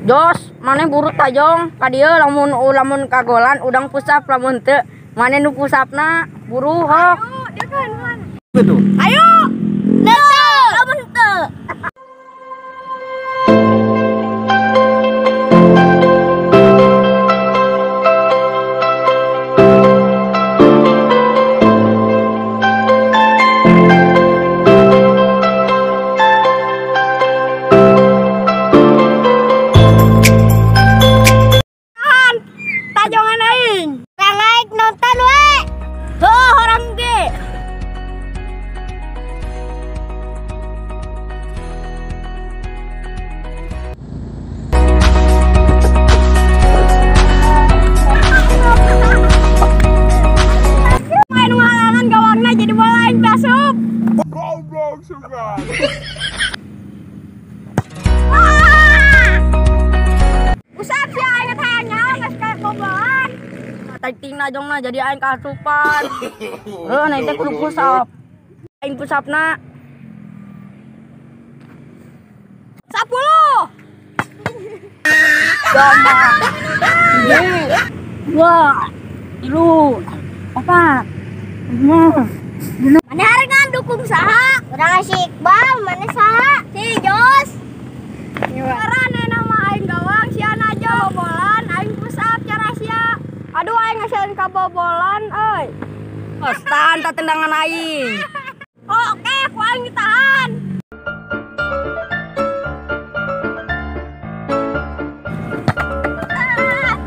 Jos, mana buru tajong ka dieu lamun kagolan udang pusap lamun teu mana nu pusapna buru hok. Ayo, dia kan. Betul. Ayo. Teu, lamun teu. Tajongan aing. Rangaik nonton we. Heuh, orang ge. Main halangan gawangna jadi bola aing basup. Goblok suka. Usap sih aing tanya geus ka bobolan. Taitingna jongna jadi aing kasupan. Heuh, naik teh kudu pusap. Aing pusapna 10. Doma. Dua. Tilu. Empat. Lima. Mana harengan dukung saha? Urang si Iqbal, mana saha? Si Jos. Karena nama aing gawang sia aja bobolan, aing pusap cara sia. Aduh aing ngasihin kabobolan euy. Tahan tak tendangan aing. Oke, ku aing ditahan.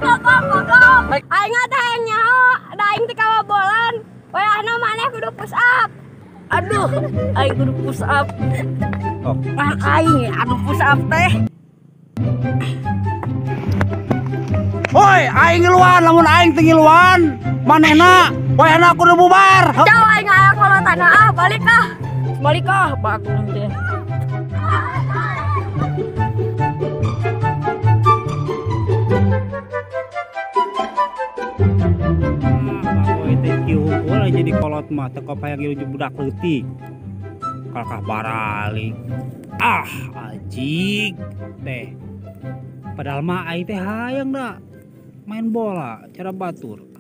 Pokok. Aing teh nyaho, da aing teh kabobolan. Wayahna maneh kudu push up. Aduh, aing kudu push up. Oh, aing aduh push up teh. Woi, aing ngiluan, lamun aing teu ngiluan, manehna wayahna kudu bubar. Jauh aing aya kalau tanah balik ah. Balik ah, bagus teh. Baboy teh kieu jadi kolot mah teu kopayang ieu budak leutik. Kalkah baralik. Ah, ajig teh. Padahal mah aing teh hayang da main bola cara batur.